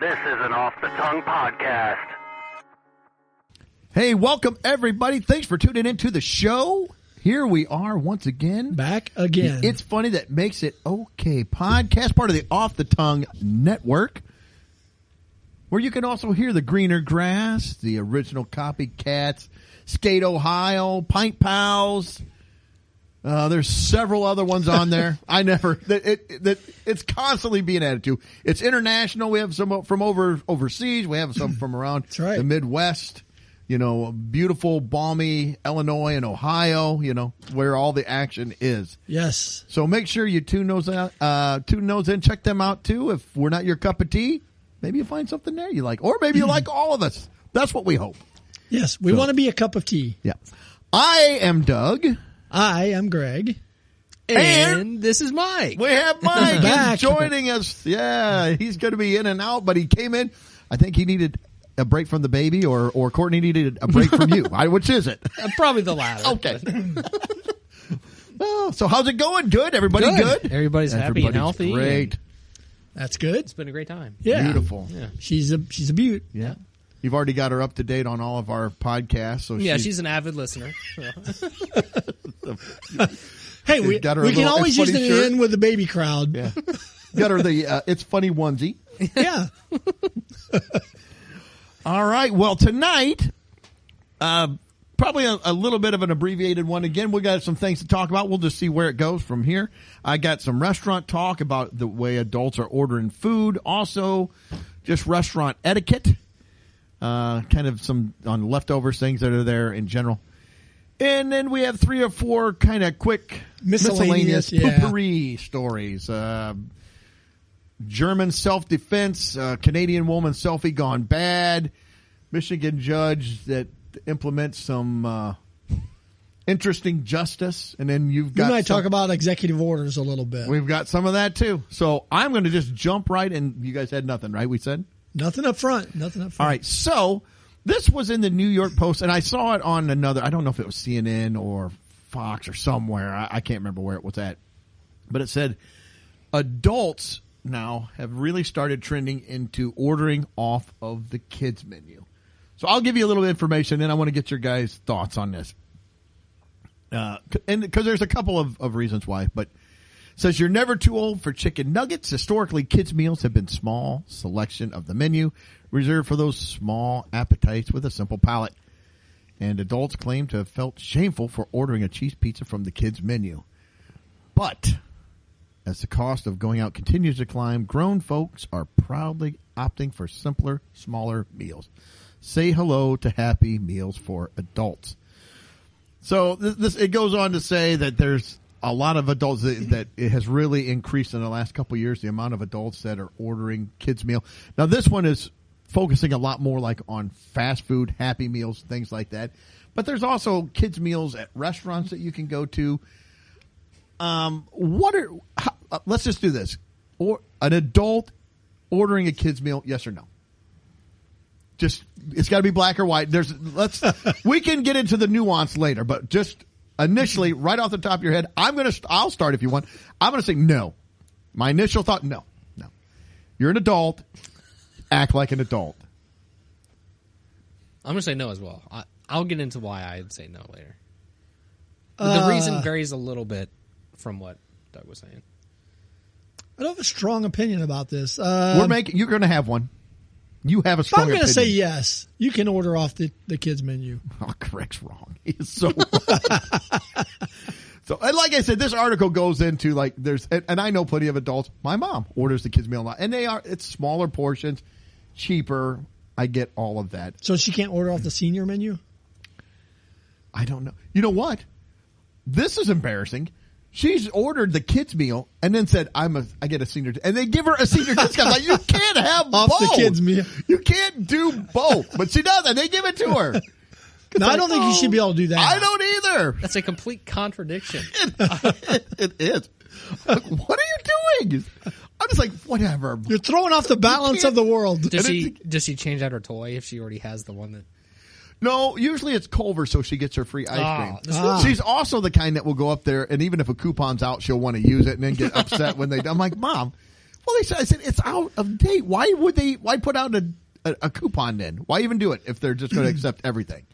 This is an Off the Tongue podcast. Hey, welcome everybody. Thanks for tuning into the show. Here we are once again. Back again. It's Funny That Makes It Okay podcast, part of the Off the Tongue network, where you can also hear the Greener Grass, the Original Copycats, Skate Ohio, Pint Pals. There's several other ones on there. It's constantly being added to. It's international. We have some from overseas. We have some from around the Midwest. You know, beautiful, balmy Illinois and Ohio. You know, where all the action is. Yes. So make sure you tune those in. Check them out too. If we're not your cup of tea, maybe you find something there you like, or maybe you like all of us. That's what we hope. Yes, we want to be a cup of tea. Yeah. I am Doug. I am Greg. And this is Mike. We have Mike back. joining us. Yeah, he's going to be in and out, but he came in. I think he needed a break from the baby, or Courtney needed a break from you. Which is it? Probably the latter. Okay. Well, so how's it going? Good? Everybody good? Everybody's happy and healthy. Great. That's good. It's been a great time. Yeah. Beautiful. Yeah. She's a beaut. Yeah. You've already got her up to date on all of our podcasts. So yeah, she's an avid listener. Hey, we can always use the in with the baby crowd. Yeah. Got her the It's Funny onesie. Yeah. All right. Well, tonight, probably a little bit of an abbreviated one. Again, we got some things to talk about. We'll just see where it goes from here. I got some restaurant talk about the way adults are ordering food. Also, just restaurant etiquette. Kind of some on leftovers, things that are there in general. And then we have 3 or 4 kind of quick miscellaneous poopery stories. German self-defense, Canadian woman selfie gone bad, Michigan judge that implements some interesting justice, and then you've got... We might talk about executive orders a little bit. We've got some of that, too. So I'm going to just jump right in. You guys had nothing, right? We said? Nothing up front. All right, so this was in the New York Post, and I saw it on another... I don't know if it was CNN or Fox or somewhere. I can't remember where it was at. But it said, adults now have really started trending into ordering off of the kids menu. So I'll give you a little information, and I want to get your guys' thoughts on this. And because there's a couple of reasons why, but it says you're never too old for chicken nuggets. Historically, kids' meals have been small selection of the menu, reserved for those small appetites with a simple palate. And adults claim to have felt shameful for ordering a cheese pizza from the kids' menu. But as the cost of going out continues to climb, grown folks are proudly opting for simpler, smaller meals. Say hello to Happy Meals for adults. So it goes on to say that there's a lot of adults that it has really increased in the last couple of years, the amount of adults that are ordering kids' meal. Now, this one is focusing a lot more like on fast food, Happy Meals, things like that. But there's also kids' meals at restaurants that you can go to. Let's just do this. Or an adult ordering a kid's meal, yes or no? Just, it's got to be black or white. We can get into the nuance later, but just initially, right off the top of your head, I'll start if you want. I'm going to say no. My initial thought, no. You're an adult. Act like an adult. I'm going to say no as well. I'll get into why I'd say no later. The reason varies a little bit from what Doug was saying. I don't have a strong opinion about this. You're going to have one. You have a strong opinion. I'm going to say yes. You can order off the kids' menu. Oh, Greg's wrong. He is so wrong. So, and like I said, this article goes into like and I know plenty of adults. My mom orders the kids' meal a lot, and it's smaller portions, cheaper. I get all of that. So she can't order off the senior menu? I don't know. You know what? This is embarrassing. She's ordered the kids' meal and then said, I get a senior, and they give her a senior discount. Like, you can't have off both. The kids' meal. You can't do both, but she does, and they give it to her. No, I don't think you should be able to do that. I don't either. That's a complete contradiction. It is. What are you doing? I'm just like, whatever. You're throwing off the balance of the world. Does she change out her toy if she already has the one that... No, usually it's Culver, so she gets her free ice cream. Ah. She's also the kind that will go up there, and even if a coupon's out, she'll want to use it and then get upset when they... I'm like, Mom, Well, I said it's out of date. Why put out a coupon then? Why even do it if they're just going to accept everything?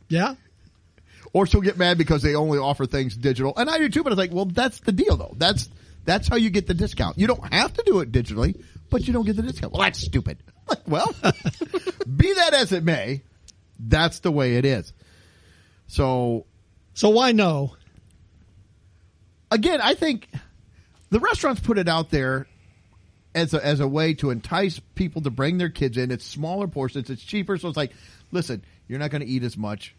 Yeah. Or she'll get mad because they only offer things digital. And I do too, but it's like, well, that's the deal though. That's how you get the discount. You don't have to do it digitally, but you don't get the discount. Well, that's stupid. Well, be that as it may, that's the way it is. So why no? Again, I think the restaurants put it out there as a way to entice people to bring their kids in. It's smaller portions. It's cheaper. So it's like, listen, you're not going to eat as much.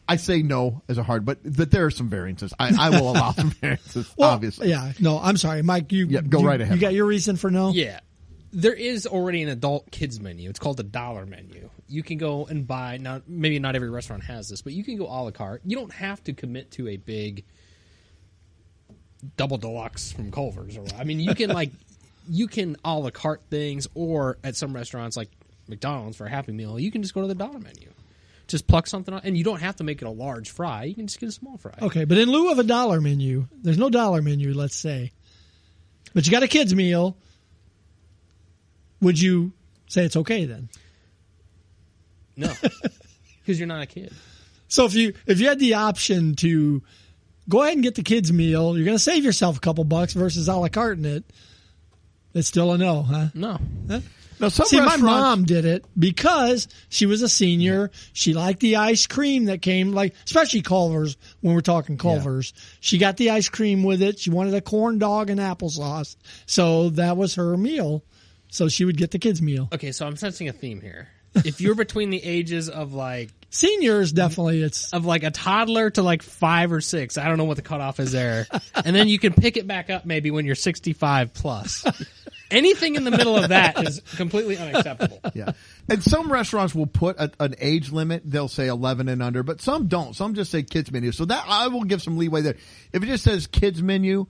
I say no as a hard, but there are some variances. I will allow some variances, obviously. Yeah. No, I'm sorry, Mike. Go right ahead. You got your reason for no? Yeah. There is already an adult kids menu. It's called the dollar menu. You can go and buy, now maybe not every restaurant has this, but you can go a la carte. You don't have to commit to a big double deluxe from Culver's. I mean, you can you can a la carte things, or at some restaurants like McDonald's for a Happy Meal, you can just go to the dollar menu. Just pluck something on, and you don't have to make it a large fry. You can just get a small fry. Okay, but in lieu of a dollar menu, there's no dollar menu, let's say, but you got a kids meal. Would you say it's okay then? No, because you're not a kid. So if you had the option to go ahead and get the kids meal, you're going to save yourself a couple bucks versus a la carte in it. It's still a no, huh? No. Huh? Now, see, my mom did it because she was a senior. She liked the ice cream that came, especially Culver's, when we're talking Culver's. Yeah. She got the ice cream with it. She wanted a corn dog and applesauce. So that was her meal. So she would get the kids' meal. Okay, so I'm sensing a theme here. If you're between the ages of seniors, definitely it's of a toddler to 5 or 6. I don't know what the cutoff is there. And then you can pick it back up maybe when you're 65 plus. Anything in the middle of that is completely unacceptable. Yeah. And some restaurants will put an age limit. They'll say 11 and under, but some don't. Some just say kids menu. So that I will give some leeway there. If it just says kids menu,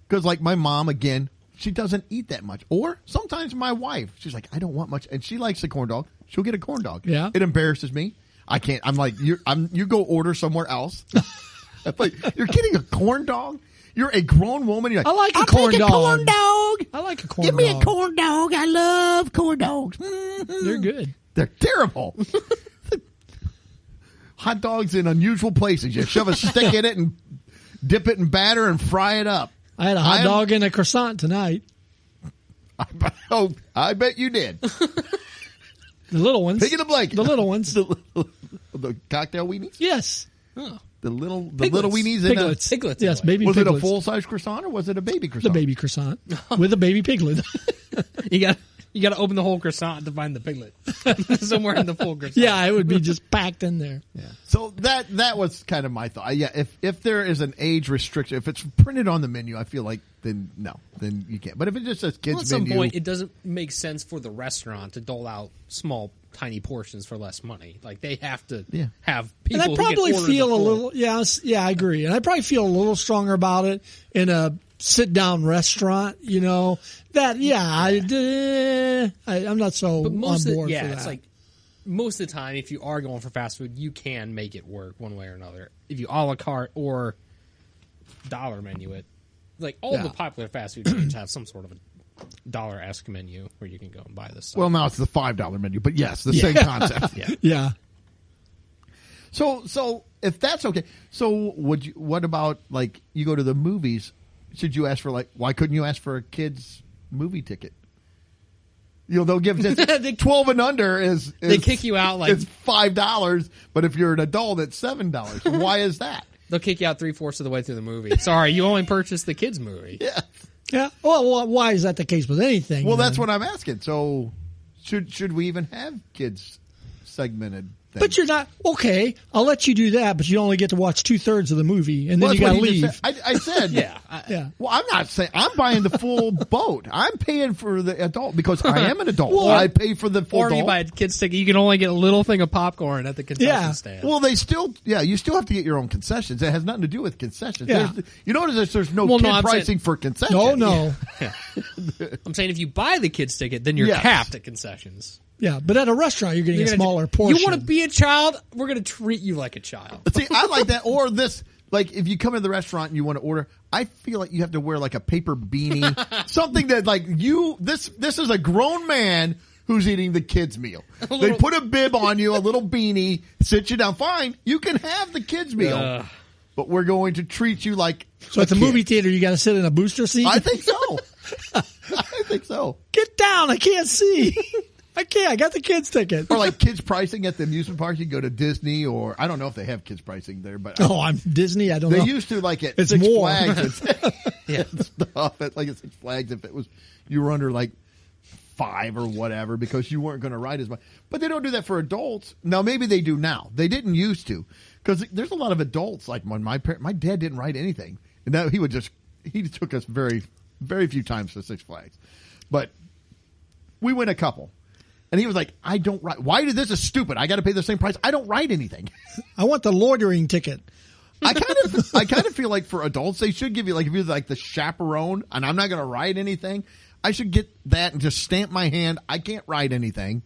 because my mom, again, she doesn't eat that much. Or sometimes my wife, she's like, I don't want much. And she likes the corn dog. She'll get a corn dog. Yeah. It embarrasses me. I can't. I'm like, you go order somewhere else. I'm like, you're getting a corn dog? You're a grown woman. You're like, I like a corn dog. I like a corn dog. Give me a dog. corn dog. I love corn dogs. Mm-hmm. They're good. They're terrible. Hot dogs in unusual places. You shove a stick in it and dip it in batter and fry it up. I had a hot dog and a croissant tonight. I bet you did. The little ones. Pig in a blanket. The little ones. The cocktail weenies? Yes. Oh. The little weenies in piglets. Piglets. Yes, baby was piglets. Was it a full-size croissant or was it a baby croissant? The baby croissant with a baby piglet. You got to open the whole croissant to find the piglet. Somewhere in the full croissant. Yeah, it would be just packed in there. Yeah. So that was kind of my thought. Yeah, if there is an age restriction, if it's printed on the menu, I feel like then you can't. But if it just says kids at some menu, point, it doesn't make sense for the restaurant to dole out small, tiny portions for less money. They have to have people. And I probably who get feel a little. Yeah, I agree. And I probably feel a little stronger about it in a sit-down restaurant. That. Yeah, I'm not so on board for that. It's most of the time, if you are going for fast food, you can make it work one way or another. If you a la carte or dollar menu it, all the popular fast food chains have some sort of a dollar-esque menu where you can go and buy this stuff. Well, now it's the $5 menu, but yes, the same concept. Yeah. So if that's okay, so what about you go to the movies? Should you ask for why couldn't you ask for a kid's movie ticket? They'll give 12 and under is they kick you out it's $5, but if you're an adult, it's $7. Why is that? They'll kick you out 3/4 of the way through the movie. Sorry, you only purchased the kids' movie. Yeah. Yeah. Well, why is that the case with anything? Well, that's what I'm asking. So, should we even have kids segmented things? But you're not okay. I'll let you do that, but you only get to watch 2/3 of the movie, and then you got to leave. I said, yeah. Well, I'm not saying I'm buying the full boat. I'm paying for the adult because I am an adult. Well, I pay for the full. Or you buy a kid's ticket, you can only get a little thing of popcorn at the concession stand. Well, you still have to get your own concessions. It has nothing to do with concessions. Yeah. You notice there's no kid pricing for concessions. No. Yeah. I'm saying if you buy the kid's ticket, then you're capped at concessions. Yeah, but at a restaurant, you're getting a smaller portion. You want to be a child? We're going to treat you like a child. See, I like that. Or this, if you come into the restaurant and you want to order, I feel like you have to wear like a paper beanie, something that like this is a grown man who's eating the kids' meal. They put a bib on you, a little beanie, sit you down. Fine, you can have the kids' meal, but we're going to treat you like. So at the movie theater, you got to sit in a booster seat? I think so. I think so. Get down. I can't see. I can't. I got the kids' ticket. Or like kids pricing at the amusement park. You go to Disney, or I don't know if they have kids pricing there, but I'm Disney. I don't know. They used to like at It's Six more. Flags and stuff. Like at Six Flags, if it was you were under like 5 or whatever, because you weren't going to ride as much. But they don't do that for adults. Now maybe they do now. They didn't used to, because there's a lot of adults. Like when my dad didn't ride anything, and now he took us very, very few times to Six Flags, but we went a couple. And he was like, I don't ride. Why did this is stupid? I got to pay the same price. I don't ride anything. I want the loitering ticket. I kind of feel like for adults, they should give you, like, if you're like the chaperone and I'm not going to ride anything, I should get that and just stamp my hand. I can't ride anything.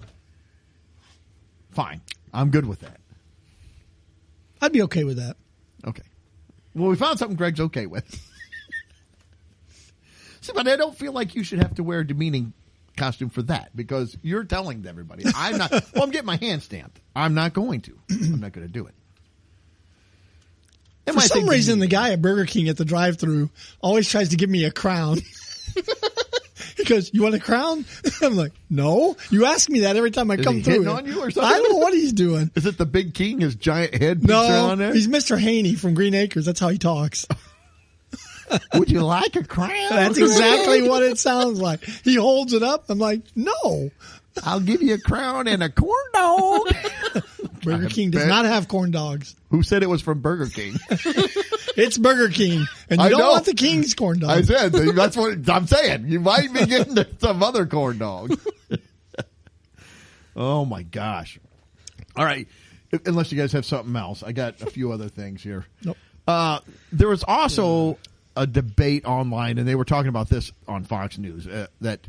Fine. I'm good with that. I'd be okay with that. Okay. Well, we found something Greg's okay with. See, but I don't feel like you should have to wear a demeaning costume for that, because you're telling everybody I'm not. Well, I'm getting my hand stamped. I'm not going to. I'm not going to do it. For some reason, the guy at Burger King at the drive-thru always tries to give me a crown. He goes, "You want a crown?" I'm like, "No." You ask me that every time I come he through. Hitting on you or something? I don't know what he's doing. Is it the Big King? His giant head picture on there? He's Mr. Haney from Green Acres. That's how he talks. Would you like a crown? That's exactly what it sounds like. He holds it up. I'm like, no. I'll give you a crown and a corn dog. Burger King does not have corn dogs. Who said it was from Burger King? It's Burger King. And you don't want the King's corn dog. I said, that's what I'm saying. You might be getting some other corn dog. Oh, my gosh. All right. Unless you guys have something else. I got a few other things here. Nope. There was also a debate online, and they were talking about this on Fox News, that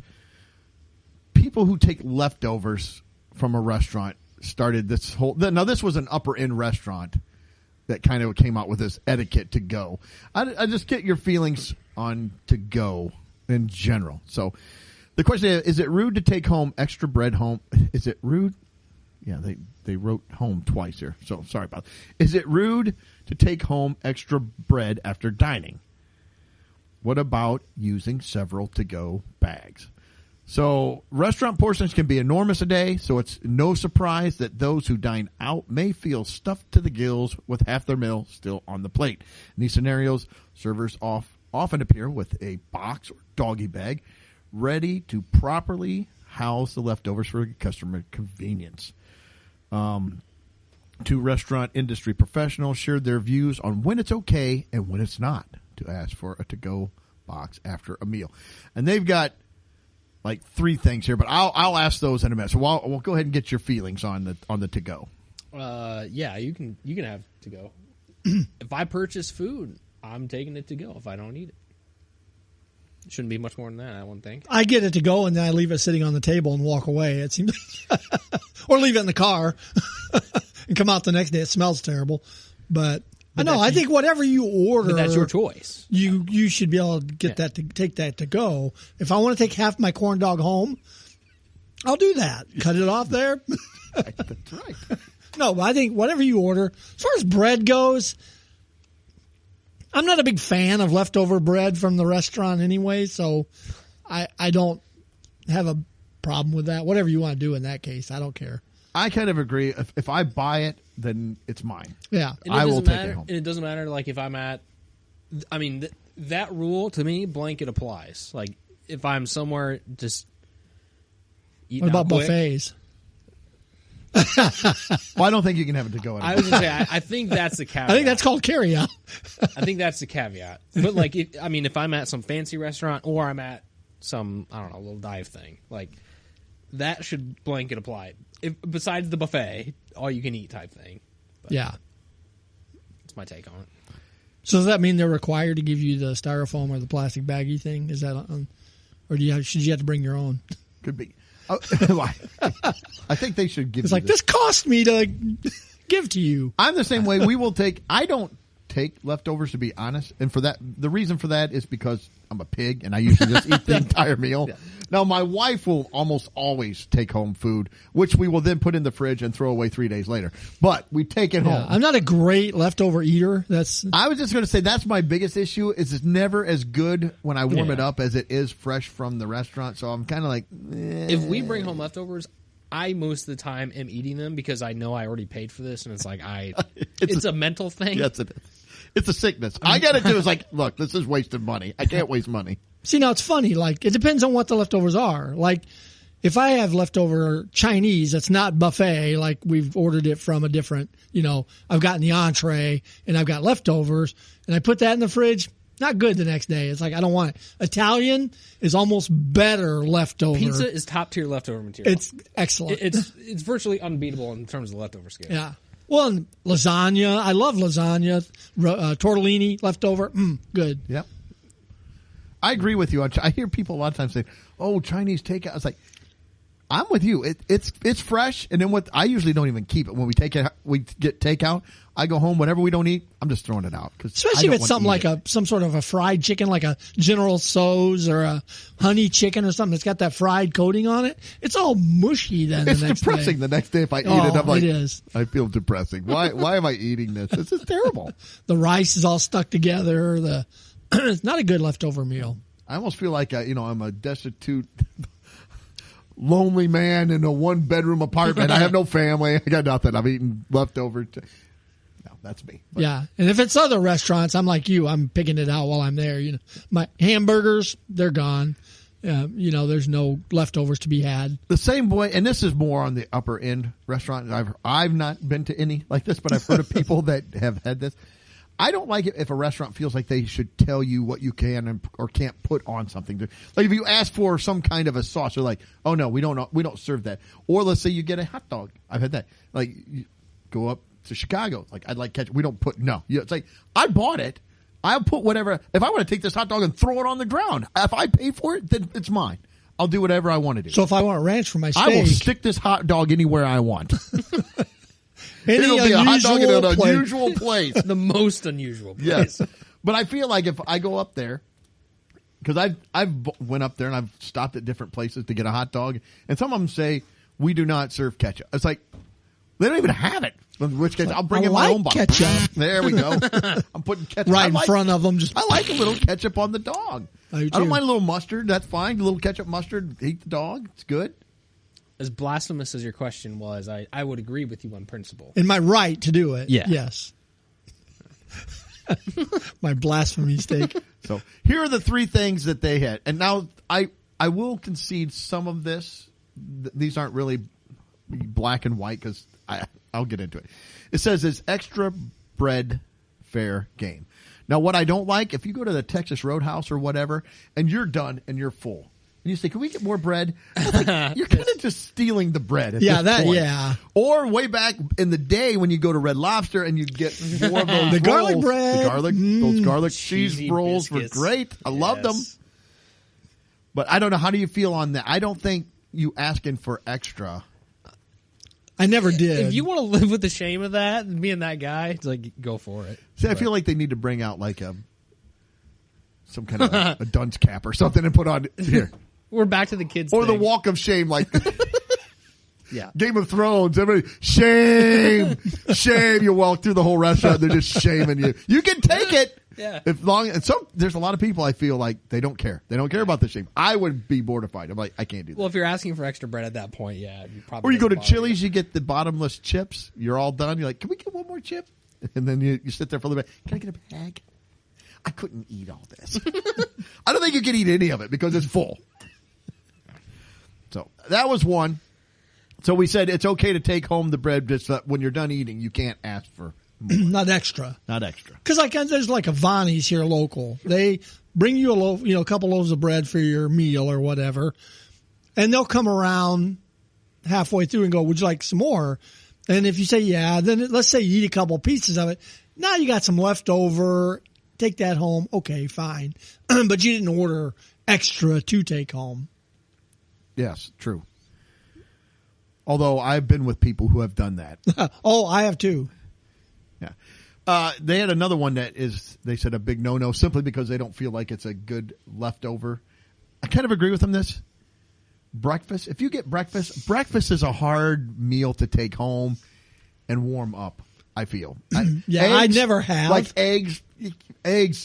people who take leftovers from a restaurant started this whole. Now, this was an upper end restaurant that kind of came out with this etiquette to go. I just get your feelings on to go in general. So the question is it rude to take home extra bread home? Is it rude? Yeah, they wrote home twice here, so sorry about that. Is it rude to take home extra bread after dining? What about using several to-go bags? So restaurant portions can be enormous a day, so it's no surprise that those who dine out may feel stuffed to the gills with half their meal still on the plate. In these scenarios, servers often appear with a box or doggy bag ready to properly house the leftovers for customer convenience. Two restaurant industry professionals shared their views on when it's okay and when it's not to ask for a to-go box after a meal. And they've got like 3 things here, but I'll ask those in a minute. So we'll go ahead and get your feelings on the to-go. Yeah, you can have to go. If I purchase food, I'm taking it to go if I don't eat it. Shouldn't be much more than that, I wouldn't think. I get it to go, and then I leave it sitting on the table and walk away. It seems, or leave it in the car and come out the next day. It smells terrible, but I know. I think whatever you order, but that's your choice. You should be able to get that to take that to go. If I want to take half my corn dog home, I'll do that. Cut it off there. That's right. No, but I think whatever you order, as far as bread goes, I'm not a big fan of leftover bread from the restaurant anyway, so I don't have a problem with that. Whatever you want to do in that case, I don't care. I kind of agree. If I buy it, then it's mine. Yeah. I will take it home. And it doesn't matter, like, if I'm at... I mean, that rule, to me, blanket applies. Like, if I'm somewhere just eating What about out quick, buffets? Well, I don't think you can have it to go. I was going to say, I think that's the caveat. I think that's called carry-out. I think that's the caveat. But, like, if I'm at some fancy restaurant or I'm at some, I don't know, little dive thing, like, that should blanket apply. Besides the buffet, all you can eat type thing. But Yeah. that's my take on it. So does that mean they're required to give you the styrofoam or the plastic baggie thing? Is that on, or should you have to bring your own? Could be. I think they should give. It's you like this cost me to give to you. I'm the same way. We will take. I don't take leftovers, to be honest. And for that, the reason for that is because I'm a pig and I usually just eat the entire meal. Yeah. Now, my wife will almost always take home food, which we will then put in the fridge and throw away 3 days later. But we take it home. I'm not a great leftover eater. I was just going to say that's my biggest issue is it's never as good when I warm it up as it is fresh from the restaurant. So I'm kind of like, if we bring home leftovers, I most of the time am eating them because I know I already paid for this, and it's like it's a mental thing. Yes, it is. It's a sickness. I got to do is like, look, this is wasted money. I can't waste money. See, now it's funny. Like, it depends on what the leftovers are. Like, if I have leftover Chinese that's not buffet, like we've ordered it from a different, I've gotten the entree and I've got leftovers, and I put that in the fridge, not good the next day. It's like, I don't want it. Italian is almost better leftover. Pizza is top tier leftover material. It's excellent. It's virtually unbeatable in terms of the leftover scale. Yeah. Well, and lasagna. I love lasagna. Tortellini leftover. Good. Yep. I agree with you. I hear people a lot of times say, "Oh, Chinese takeout." It's like, I'm with you. It's fresh, and then I usually don't even keep it when we get takeout. I go home, whatever we don't eat, I'm just throwing it out. Especially if it's something like some sort of a fried chicken, like a General Tso's or a honey chicken or something that's got that fried coating on it. It's all mushy then. It's the next depressing day. The next day if I eat it. I'm like, it is. I feel depressing. Why am I eating this? This is terrible. The rice is all stuck together. It's not a good leftover meal. I almost feel like I'm a destitute, lonely man in a 1-bedroom apartment. I have no family. I got nothing. I'm eating leftover. No, that's me. But. Yeah, and if it's other restaurants, I'm like you. I'm picking it out while I'm there. My hamburgers, they're gone. There's no leftovers to be had. The same way, and this is more on the upper end restaurant. I've not been to any like this, but I've heard of people that have had this. I don't like it if a restaurant feels like they should tell you what you can or can't put on something. Like if you ask for some kind of a sauce, they're like, "Oh no, we don't serve that." Or let's say you get a hot dog. I've had that. Like you go up to Chicago, like I'd like ketchup. We don't put no. It's like I bought it. I'll put whatever. If I want to take this hot dog and throw it on the ground, if I pay for it, then it's mine. I'll do whatever I want to do. So if I want ranch for my steak, I will stick this hot dog anywhere I want. It'll be a hot dog in an unusual place. The most unusual place. Yes. But I feel like if I go up there, because I've went up there and I've stopped at different places to get a hot dog, and some of them say, we do not serve ketchup. It's like, they don't even have it. In which case, I'll bring in my own bottle. Ketchup. There we go. I'm putting ketchup. Right in front of them. I like a little ketchup on the dog. I don't mind a little mustard. That's fine. A little ketchup, mustard, eat the dog. It's good. As blasphemous as your question was, I would agree with you on principle. In my right to do it. Yeah. Yes. My blasphemy steak. So here are the 3 things that they had. And now I will concede some of this. These aren't really black and white because I'll get into it. It says it's extra bread fair game. Now what I don't like, if you go to the Texas Roadhouse or whatever and you're done and you're full. And you say, can we get more bread? Like, you're kind of just stealing the bread at this point. Yeah. Or way back in the day when you go to Red Lobster and you get more of those the rolls. garlic bread. Those garlic cheese Cheesy rolls biscuits. were great. I loved them. But I don't know. How do you feel on that? I don't think you asking for extra. I never did. If you want to live with the shame of that, being that guy, it's like, go for it. See, I feel like they need to bring out like some kind of a dunce cap or something and put on here. We're back to the kids Or thing. the walk of shame, like Yeah. Game of Thrones. Everybody, shame, shame. You walk through the whole restaurant, they're just shaming you. You can take it. Yeah. There's a lot of people I feel like they don't care. They don't care about the shame. I would be mortified. I'm like, I can't do that. Well, if you're asking for extra bread at that point, yeah. You probably Or you go to doesn't bother Chili's, you get the bottomless chips. You're all done. You're like, can we get one more chip? And then you sit there for a little bit. Can I get a bag? I couldn't eat all this. I don't think you can eat any of it because it's full. So that was one. So we said it's okay to take home the bread, just when you're done eating, you can't ask for more. Not extra. Not extra. Because there's like a Vonnie's here local. They bring you a loaf, a couple loaves of bread for your meal or whatever, and they'll come around halfway through and go, "Would you like some more?" And if you say yeah, then let's say you eat a couple pieces of it. Now you got some left over. Take that home. Okay, fine. But you didn't order extra to take home. Yes, true. Although I've been with people who have done that. Oh, I have too. Yeah. They had another one that is, they said, a big no-no simply because they don't feel like it's a good leftover. I kind of agree with them this. Breakfast. If you get breakfast is a hard meal to take home and warm up, I feel. I never have. Like eggs,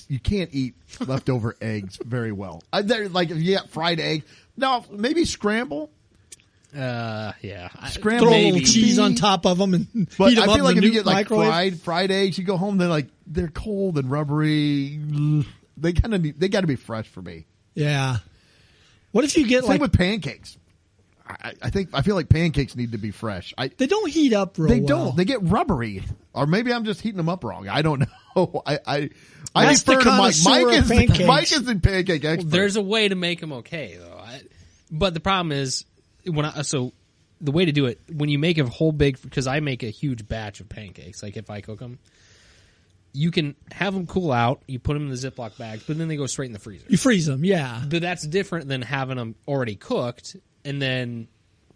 you can't eat leftover eggs very well. They're like, if you got fried egg. No, maybe scramble. Yeah. Scramble. Throw a little cheese on top of them and heat them I up feel like in if the you get like microwave. fried eggs, you go home, they're cold and rubbery. They got to be fresh for me. Yeah. What if you get Same with pancakes. I feel like pancakes need to be fresh. They don't heat up real They well. don't. They get rubbery, or maybe I'm just heating them up wrong. I don't know. I That's the defer to Mike. connoisseur of pancakes. Mike is the pancake expert. Well, there's a way to make them okay, though. But the problem is, so the way to do it, when you make a whole big, because I make a huge batch of pancakes, like if I cook them, you can have them cool out, you put them in the Ziploc bags, but then they go straight in the freezer. You freeze them, yeah. But that's different than having them already cooked and then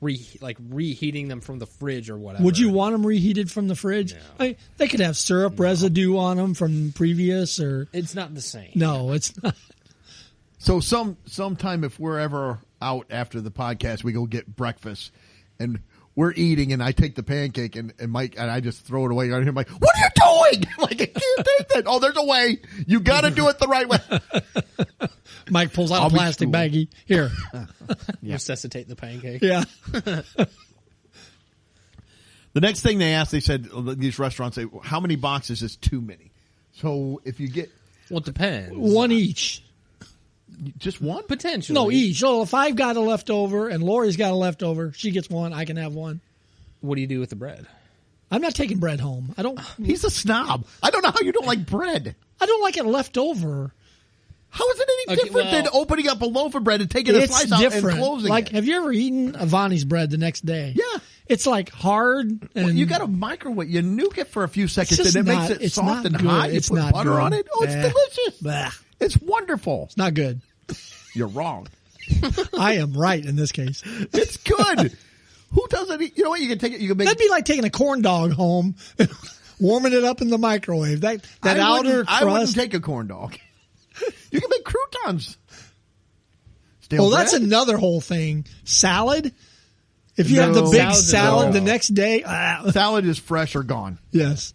reheating them from the fridge or whatever. Would you want them reheated from the fridge? No. They could have syrup residue on them from previous, or It's not the same. no, it's not. So sometime if we're ever out after the podcast, we go get breakfast and we're eating and I take the pancake and Mike and I just throw it away. I hear Mike, what are you doing? I'm like, I can't take that. Oh, there's a way. You got to do it the right way. Mike pulls out I'll a be plastic cool. baggie. Here. Resuscitate the pancake. Yeah. The next thing they asked, they said, these restaurants say, how many boxes is too many? So if you get Well, it depends. One each. just one? Potentially. No, each. So if I've got a leftover and Lori's got a leftover, she gets one, I can have one. What do you do with the bread? I'm not taking bread home. I don't He's a snob. I don't know how you don't like bread. like it left over. How is it any Okay, different than well- opening up a loaf of bread and taking a It's slice out and different. closing Like, it? have you ever eaten Avani's bread the next day? Yeah. It's like hard and Well, you got to microwave. You nuke it for a few seconds, just and it not- makes it it's soft not and good. hot. You It's put not butter good. on it. Oh, it's Bah. delicious. Bah. It's wonderful. It's not good. You're wrong. I am right in this case. It's good. Who doesn't eat? You know what? You can take it. You can make. That'd be like taking a corn dog home, warming it up in the microwave. That outer I wouldn't crust. take a corn dog. You can make croutons. Stale Well, that's bread? another whole thing. Salad. If you have the No. big Salad's salad no. the next day, Salad is fresh or gone. yes.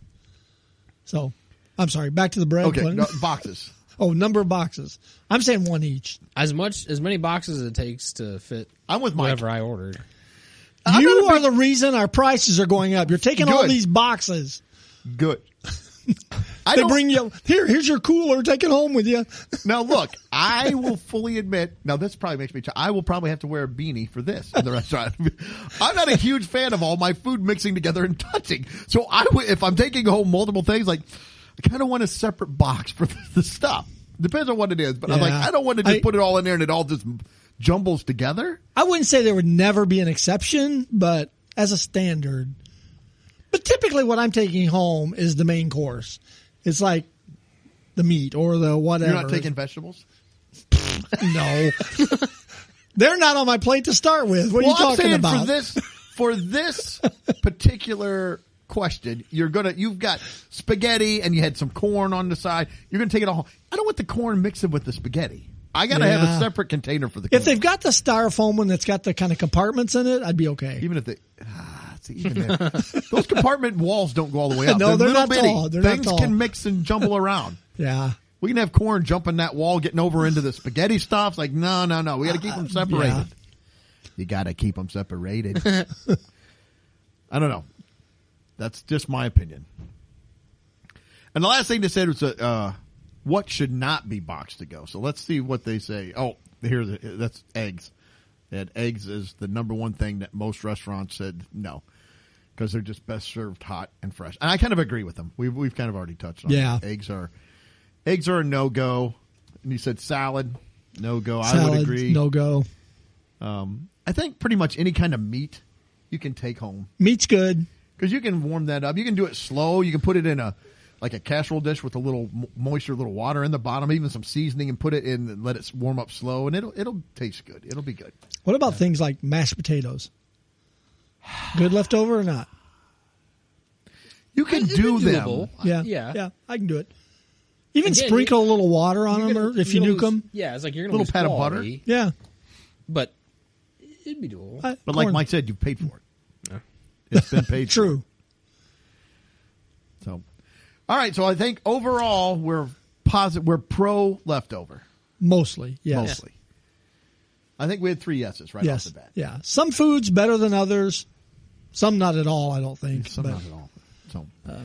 So, I'm sorry. Back to the bread. Okay, What- no, boxes. Oh, number of boxes. I'm saying one each. As many boxes as it takes to fit I'm with Mike. whatever I ordered. I'm You not a are the reason our prices are going up. You're taking all Good. these boxes. Good. I They don't bring you here's your cooler. Take it home with you. Now, look, I will fully admit. Now, this probably makes me. I will probably have to wear a beanie for this in the restaurant. I'm not a huge fan of all my food mixing together and touching. So, if I'm taking home multiple things, like I kind of want a separate box for the stuff. Depends on what it is, but I'm like, Yeah. I don't want to just put it all in there and it all just jumbles together. I wouldn't say there would never be an exception, but as a standard. But typically, what I'm taking home is the main course. It's like the meat or the whatever. You're not taking vegetables. No. They're not on my plate to start with. What are you I'm talking saying about? for this particular question, you've got spaghetti and you had some corn on the side. You're gonna take it all. I don't want the corn mixing with the spaghetti. I gotta have Yeah. a separate container for the corn. If they've got the styrofoam one that's got the kind of compartments in it, I'd be okay. Even if they, see, even then, those compartment walls don't go all the way up. No, they're little not bitty. tall. They're not Things tall. can mix and jumble around. Yeah. We can have corn jumping that wall, getting over into the spaghetti stuff. It's like, no. We got to keep them separated. Yeah. You got to keep them separated. I don't know. That's just my opinion. And the last thing they said was what should not be boxed to go. So let's see what they say. Oh, that's eggs. They had eggs as the number one thing that most restaurants said no, because they're just best served hot and fresh. And I kind of agree with them. We've kind of already touched on Yeah. it. Eggs are a no-go. And you said salad, no-go. I would Salads, agree. no go. I think pretty much any kind of meat you can take home Meat's good. because you can warm that up. You can do it slow. You can put it in a casserole dish with a little moisture, a little water in the bottom, even some seasoning, and put it in and let it warm up slow, and it'll taste good. It'll be good. What about things like mashed potatoes? Good leftover or not? You can do them. doable. Yeah, Yeah. I can do it. Even Again, sprinkle a little water on You're them, gonna- or if you're you gonna nuke lose- them. Yeah, it's like you're going to Little lose pat of butter. quality, Yeah, but it'd be doable. But like corn- Mike said, you paid for it. Yeah. It's been paid for. true. So, all right. So I think overall we're positive. We're pro leftover Mostly, yes. mostly. I think we had 3 yeses right Yes, off the bat. yeah. Some foods better than others. Some not at all. I don't think. Some but- not at all. So, all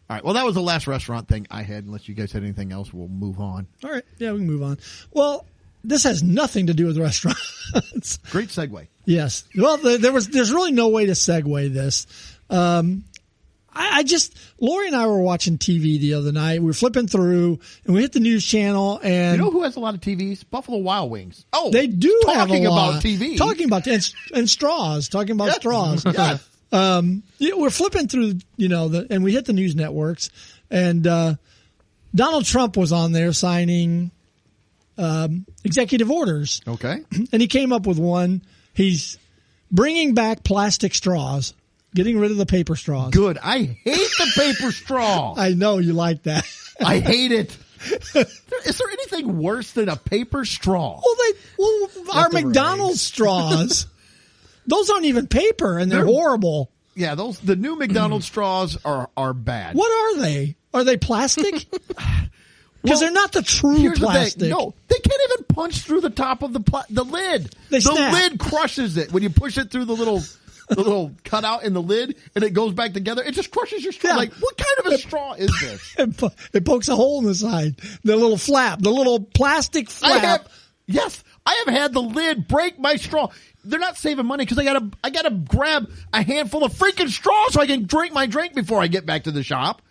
right. Well, that was the last restaurant thing I had. Unless you guys had anything else, we'll move on. All right, yeah, we can move on. Well, this has nothing to do with restaurants. Great segue. Yes. Well, there's really no way to segue this. I just, Lori and I were watching TV the other night. We were flipping through and we hit the news channel and You know who has a lot of TVs? Buffalo Wild Wings. Oh, they do have a talking lot. about TV. Talking about, and straws, talking about Yes. straws. Yes. Yeah, we're flipping through, and we hit the news networks and, Donald Trump was on there signing, executive orders. Okay. And he came up with one. He's bringing back plastic straws, getting rid of the paper straws. Good. I hate the paper straw. I know you like that. I hate it. Is there anything worse than a paper straw? Our Leftover McDonald's straws, those aren't even paper and they're horrible. Yeah, the new McDonald's straws are bad. What are they? Are they plastic? Because they're not the true Here's plastic. the thing. No, they can't even punch through the top of the lid. They the snap. lid crushes it when you push it through the little cutout in the lid, and it goes back together. It just crushes your straw. Yeah. Like, what kind of a straw is this? It pokes a hole in the side. The little flap, the little plastic flap. I have had the lid break my straw. They're not saving money because I gotta grab a handful of freaking straw so I can drink my drink before I get back to the shop.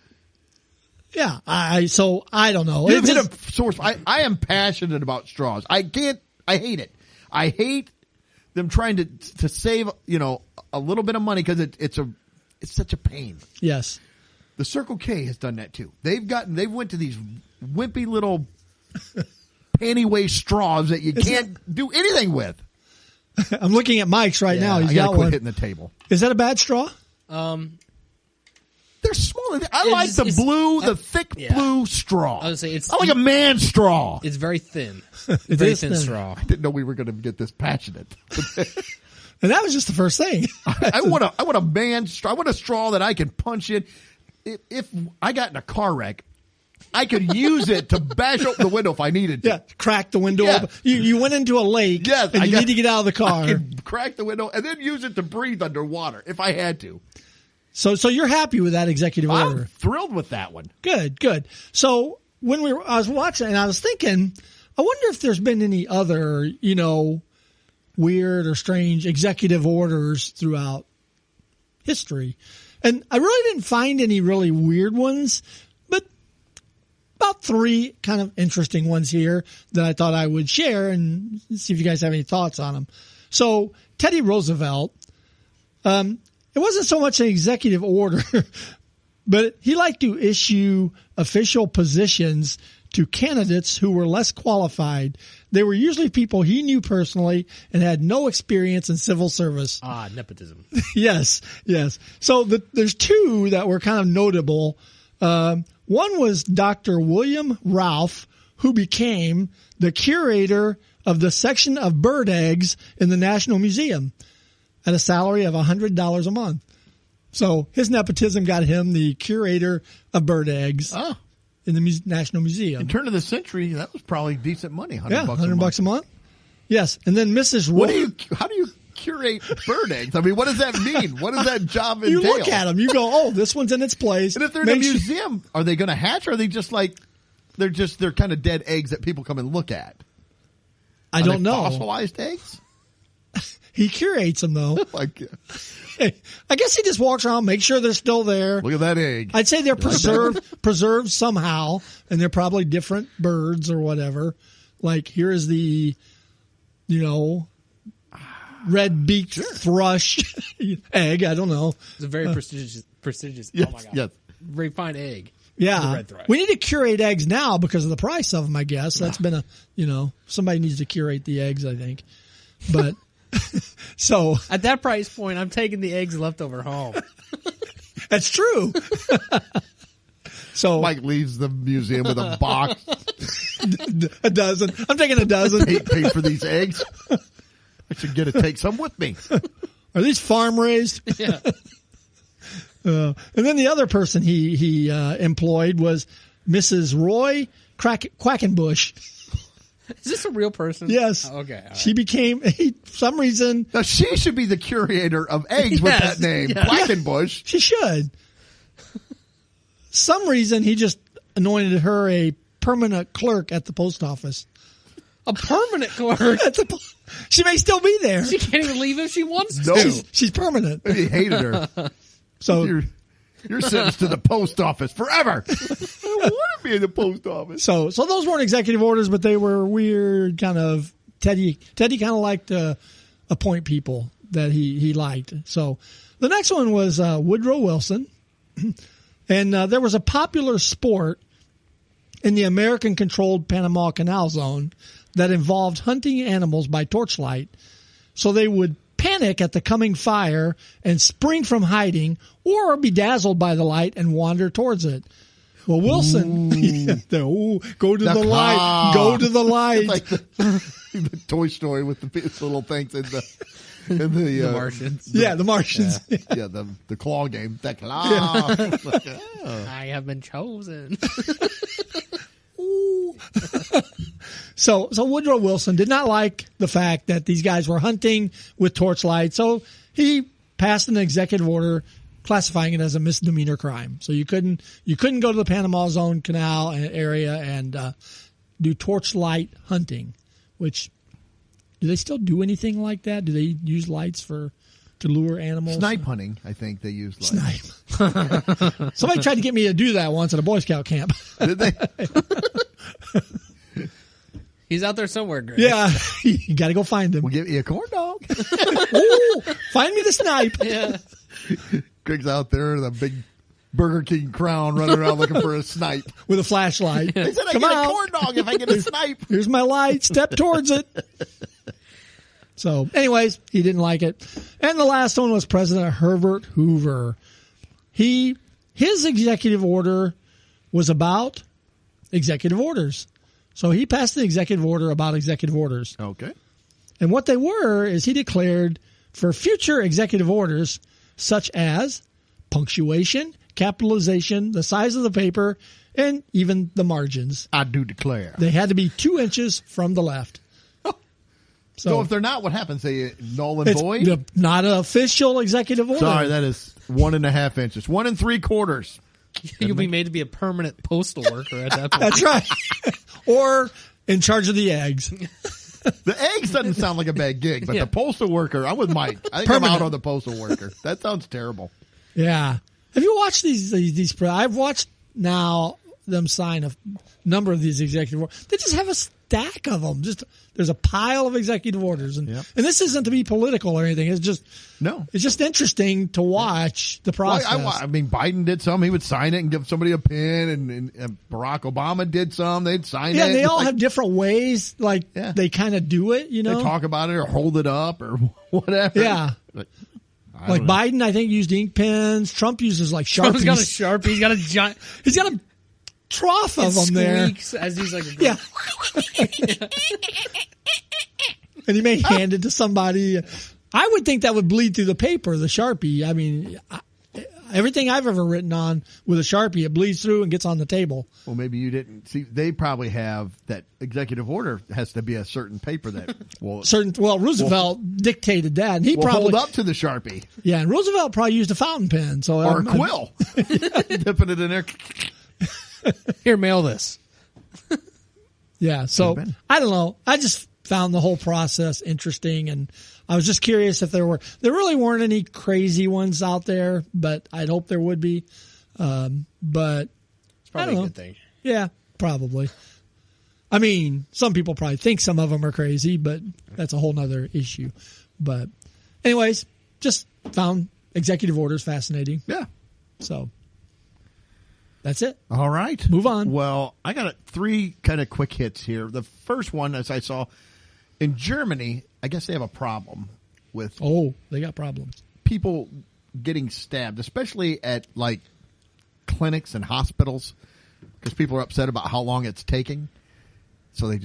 Yeah, so I don't know. You It's hit just- a source. I am passionate about straws. I hate it. I hate them trying to save a little bit of money because it's such a pain. yes. The Circle K has done that too. They went to these wimpy little panty waist straws that you can't do anything with. I'm looking at Mike's right now. He's I gotta got quit one. hitting the table. Is that a bad straw? They're smaller. I like the thick yeah. blue straw. I would say I like a man straw. It's very thin. It Very is thin thin. straw. I didn't know we were going to get this passionate. And that was just the first thing. I want a man straw. I want a straw that I can punch in. If I got in a car wreck, I could use it to bash open the window if I needed to. Yeah, crack the window Yeah. open. You went into a lake Yes, and I you got- need to get out of the car. I could crack the window and then use it to breathe underwater if I had to. So you're happy with that executive I'm order? thrilled with that one. Good. So I was watching and I was thinking, I wonder if there's been any other, weird or strange executive orders throughout history. And I really didn't find any really weird ones, but about 3 kind of interesting ones here that I thought I would share and see if you guys have any thoughts on them. So Teddy Roosevelt, it wasn't so much an executive order, but he liked to issue official positions to candidates who were less qualified. They were usually people he knew personally and had no experience in civil service. Nepotism. Yes. So there's 2 that were kind of notable. One was Dr. William Ralph, who became the curator of the section of bird eggs in the National Museum at a salary of $100 a month. So his nepotism got him the curator of bird eggs in the National Museum. In turn of the century, that was probably decent money. $100 a month. Yes, and then Mrs. How do you curate bird eggs? I mean, what does that mean? What does that job entail? You look at them, you go, oh, this one's in its place. And if they're in a museum, are they going to hatch? Or are they just like they're kind of dead eggs that people come and look at? I don't know. Fossilized eggs? He curates them though. Like, I guess he just walks around, makes sure they're still there. look at that egg. I'd say they're preserved somehow, and they're probably different birds or whatever. Like here is the, red-beaked thrush egg. I don't know. It's a very prestigious. Yes, Oh my god! yes. Very fine egg. Yeah, The red thrush. we need to curate eggs now because of the price of them. I guess that's been somebody needs to curate the eggs. I think, but so At that price point, I'm taking the eggs left over home. That's true. So Mike leaves the museum with a box. a dozen. I'm taking a dozen. Paid for these eggs. I should take some with me. Are these farm raised? Yeah. And then the other person he employed was Mrs. Roy Quackenbush. Is this a real person? Yes. Oh, okay. All right. She became, for some reason. Now, she should be the curator of eggs with that name. Yeah. Quackenbush. She should. Some reason he just anointed her a permanent clerk at the post office. A permanent clerk? She may still be there. She can't even leave if she wants to. No. She's permanent. He hated her. So You're sentenced to the post office forever. I don't want to be in the post office. So those weren't executive orders, but they were weird kind of Teddy kind of liked to appoint people that he liked. So the next one was Woodrow Wilson. And there was a popular sport in the American-controlled Panama Canal Zone that involved hunting animals by torchlight. So they would panic at the coming fire and spring from hiding or be dazzled by the light and wander towards it. Well, Wilson, go to the light, go to the light. Like the Toy Story with the little things in the Martians. The Martians. Yeah, the claw game. The claw. I have been chosen. So Woodrow Wilson did not like the fact that these guys were hunting with torchlight, so he passed an executive order classifying it as a misdemeanor crime. So you couldn't go to the Panama Zone Canal area and do torchlight hunting. Which, do they still do anything like that? Do they use lights to lure animals? Snipe hunting, I think they use lights. Snipe. Somebody tried to get me to do that once at a Boy Scout camp. Did they? He's out there somewhere, Greg. Yeah, you got to go find him. We'll give you a corn dog. Ooh, find me the snipe. Yeah. Greg's out there in a big Burger King crown running around looking for a snipe. With a flashlight. They said I Come get out. a corn dog if I get a snipe. Here's my light. Step towards it. So, anyways, he didn't like it. And the last one was President Herbert Hoover. His executive order was about executive orders. So he passed an executive order about executive orders. Okay. And what they were is he declared for future executive orders such as punctuation, capitalization, the size of the paper, and even the margins. I do declare. They had to be 2 inches from the left. So if they're not, what happens? They null and void? It's not an official executive order. Sorry, that is 1.5 inches. 1 3/4. You'll be made to be a permanent postal worker at that point. That's right. Or in charge of the eggs. The eggs doesn't sound like a bad gig, but Yeah. the postal worker, I'm with Mike. I think Permanent. I'm out on the postal worker. That sounds terrible. Yeah. Have you watched these? I've watched now them sign a number of these executive orders. They just have a stack of them. There's a pile of executive orders, and this isn't to be political or anything. It's just interesting to watch the process. I mean, Biden did some. He would sign it and give somebody a pin, and Barack Obama did some. They'd sign it. Yeah, they all have different ways. Like they kind of do it. You know, they talk about it or hold it up or whatever. Yeah. Like Biden, I think, used ink pens. Trump uses like Sharpies. Trump's got a Sharpie. He's got a giant. He's got a trough of them there. As he's like, Yeah. And he may hand it to somebody. I would think that would bleed through the paper, the Sharpie. I mean, everything I've ever written on with a Sharpie, it bleeds through and gets on the table. Well, maybe you didn't see. They probably have that executive order has to be a certain paper that will Roosevelt dictated that, and he probably hold up to the Sharpie. Yeah, and Roosevelt probably used a fountain pen, so or a quill, dipping it in there. Here, mail this. Yeah, so I don't know. I just found the whole process interesting, and I was just curious if there really weren't any crazy ones out there, but I'd hope there would be. But It's probably a good thing. Yeah, probably. I mean, some people probably think some of them are crazy, but that's a whole nother issue. But anyways, just found executive orders fascinating. Yeah. So that's it. All right. Move on. Well, I got 3 kind of quick hits here. The first one, as I saw, in Germany, I guess they have a problem with Oh, they got problems. people getting stabbed, especially at like clinics and hospitals, because people are upset about how long it's taking. So they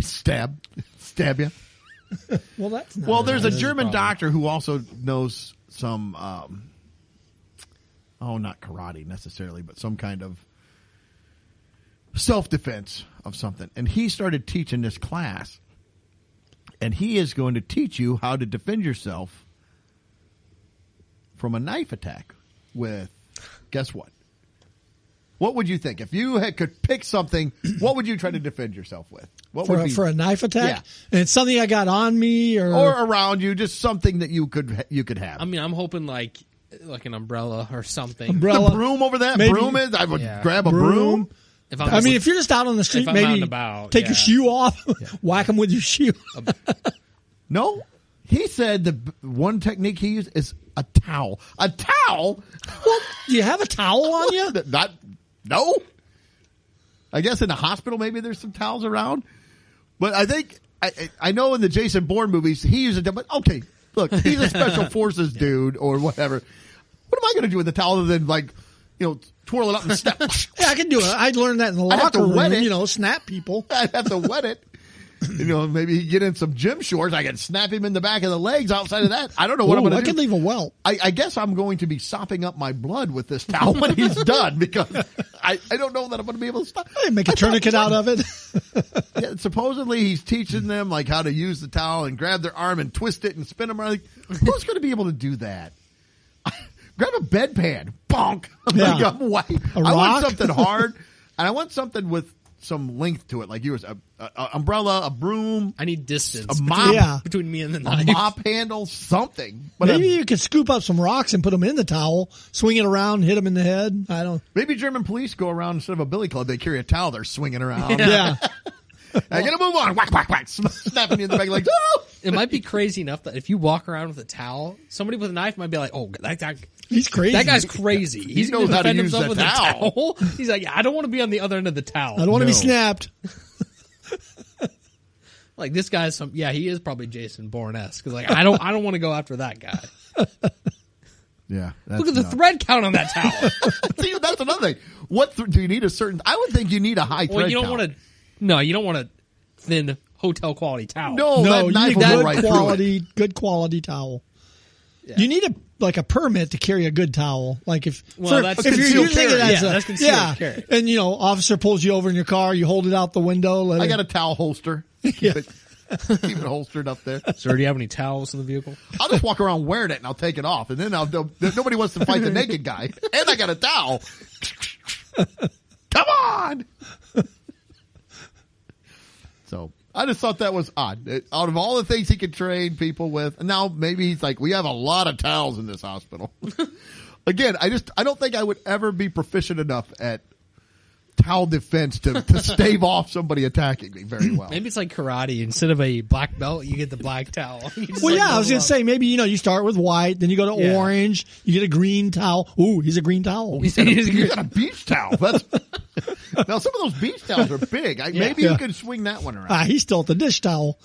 stab you. Well, that's not Well, there's a nice. German doctor who also knows some, not karate necessarily, but some kind of self-defense of something. And he started teaching this class. And he is going to teach you how to defend yourself from a knife attack with, guess what? What would you think? If you could pick something, what would you try to defend yourself with? What would be, for a knife attack? Yeah. And it's something I got on me or around you, just something that you could have. I mean, I'm hoping like an umbrella or something. umbrella. The broom over that Maybe. broom is. I would Yeah. grab a broom. If I'm if you're just out on the street, if I'm out maybe and about, take yeah. your shoe off, whack them with your shoe. No, he said the one technique he used is a towel. A towel? Well, do you have a towel on you? No. I guess in the hospital maybe there's some towels around, but I think I know in the Jason Bourne movies he uses them. But okay, look, he's a special forces dude or whatever. What am I going to do with the towel other than twirl it up and snap? Yeah, I can do it. I learned that in the I'd have to locker wet room. it. Snap people. I'd have to wet it. Maybe he get in some gym shorts. I can snap him in the back of the legs. Outside of that, I don't know what I'm going to do. I could leave a welt. I guess I'm going to be sopping up my blood with this towel when he's done because I don't know that I'm going to be able to stop. Make a tourniquet out of it. Yeah, supposedly he's teaching them like how to use the towel and grab their arm and twist it and spin them around. Like, who's going to be able to do that? Grab a bedpan, bonk. Yeah. I'm white. A I want rock? something hard, and I want something with some length to it, like yours, a umbrella, a broom, I need distance a mop, Yeah. between me and the a knife. mop handle, something. But Maybe you could scoop up some rocks and put them in the towel, swing it around, hit them in the head. I don't. maybe German police go around instead of a billy club, they carry a towel they're swinging around. Yeah. I gotta move on. Whack, whack, whack. Snapping you in the back like, oh! It might be crazy enough that if you walk around with a towel, somebody with a knife might be like, "Oh, He's crazy. that guy's crazy. He's knows going to how to defend use himself the with towel." a towel." He's like, "I don't want to be on the other end of the towel." I don't want to be No. snapped. Like this guy's he is probably Jason Bourne-esque. Because I don't want to go after that guy. Yeah. Look at the thread count on that towel. See, that's another thing. What do you need a certain? I would think you need a high thread. Well, you don't count. want to. No, you don't want a thin hotel quality towel. No, No, that you knife need will go good right through it. quality, good quality towel. Yeah. You need a permit to carry a good towel. Like if that's if you're concealed using it carry. as Yeah, a that's concealed carry. and officer pulls you over in your car, you hold it out the window. I got a towel holster. Yeah. Keep it holstered up there. Sir, do you have any towels in the vehicle? I'll just walk around wearing it and I'll take it off, and then nobody wants to fight the naked guy, and I got a towel. Come on. So I just thought that was odd. Out of all the things he could train people with, and now maybe he's like, we have a lot of towels in this hospital. Again, I don't think I would ever be proficient enough at towel defense to stave off somebody attacking me very well. Maybe it's like karate. Instead of a black belt, you get the black towel. You just, Well, like, I was level going up. to say maybe you start with white, then you go to Yeah. orange, you get a green towel. Ooh, he's a green towel. You got a beach towel. That's now some of those beach towels are big. Maybe Yeah. you could swing that one around. He's still at the dish towel.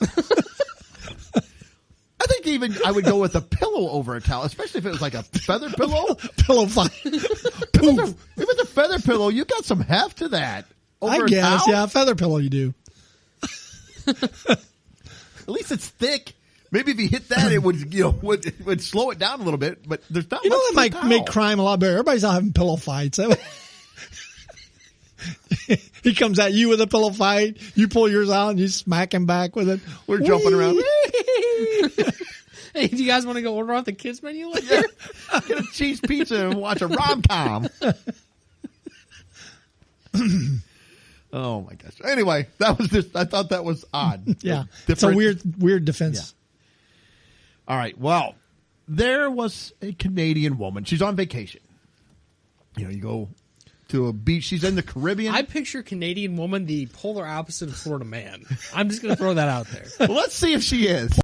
I think even I would go with a pillow over a towel, especially if it was like a feather pillow. Pillow fight. If it's a feather pillow, you got some heft to that. Over I a guess, towel? yeah, feather pillow you do. At least it's thick. Maybe if you hit that, it would slow it down a little bit. But there's not. You know much that to might a towel. make crime a lot better. Everybody's out having pillow fights. He comes at you with a pillow fight. You pull yours out and you smack him back with it. We're jumping around. Hey, do you guys want to go order off the kids menu later? Get a cheese pizza and watch a rom-com. Oh my gosh. Anyway, that was I thought that was odd. Yeah, it's a weird defense. All right. Well, there was a Canadian woman. She's on vacation. You go to a beach. She's in the Caribbean. I picture Canadian woman the polar opposite of Florida man. I'm just going to throw that out there. Well, let's see if she is.